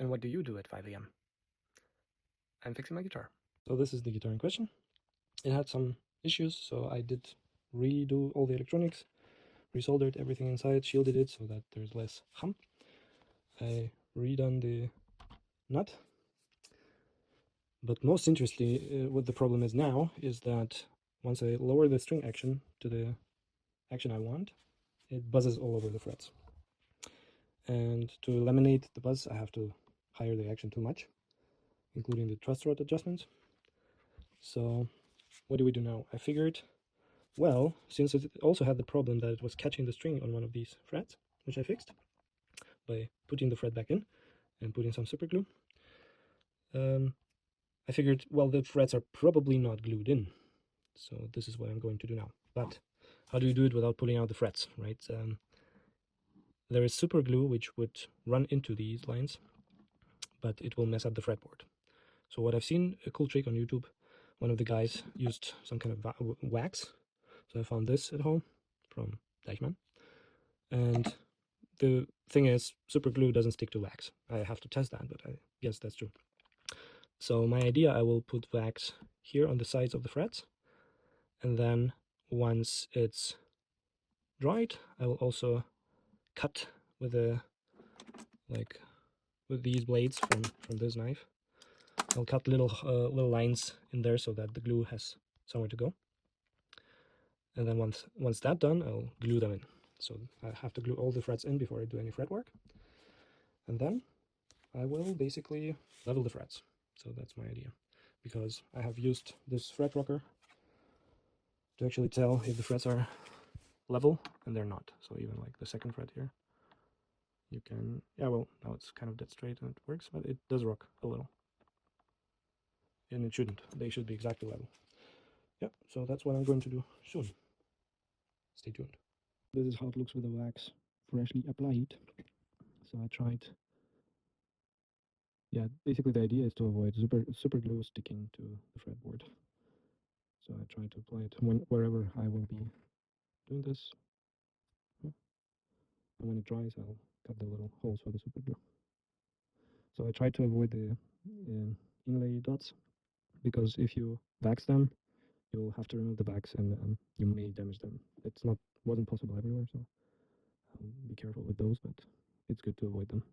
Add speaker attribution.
Speaker 1: And what do you do at 5 a.m.? I'm fixing my guitar.
Speaker 2: So this is the guitar in question. It had some issues, so I did redo all the electronics, resoldered everything inside, shielded it so that there's less hum. I redone the nut. But most interestingly, what the problem is now is that once I lower the string action to the action I want, it buzzes all over the frets. And to eliminate the buzz, I have to higher the action too much, including the truss rod adjustments. So what do we do now? I figured, well, since it also had the problem that it was catching the string on one of these frets, which I fixed by putting the fret back in and putting some super glue, I figured, well, the frets are probably not glued in. So this is what I'm going to do now. But how do you do it without pulling out the frets, right? There is super glue which would run into these lines, but it will mess up the fretboard. So what I've seen, a cool trick on YouTube, one of the guys used some kind of wax. So I found this at home from Deichmann. And the thing is, super glue doesn't stick to wax. I have to test that, but I guess that's true. So my idea, I will put wax here on the sides of the frets. And then once it's dried, I will also cut with with these blades from this knife. I'll cut little lines in there so that the glue has somewhere to go. And then once that's done, I'll glue them in. So I have to glue all the frets in before I do any fret work. And then I will basically level the frets. So that's my idea. Because I have used this fret rocker to actually tell if the frets are level, and they're not. So even like the second fret here, you can, yeah, well, now it's kind of dead straight and it works, but it does rock a little. And it shouldn't. They should be exactly level. Yeah, so that's what I'm going to do soon. Stay tuned. This is how it looks with the wax freshly applied. So I tried, yeah, basically the idea is to avoid super glue sticking to the fretboard. So I try to apply it wherever I will be doing this. And when it dries, I'll cut the little holes for the super glue. So I try to avoid the inlay dots, because if you wax them, you'll have to remove the backs and you may damage them. Wasn't possible everywhere, so be careful with those, but it's good to avoid them.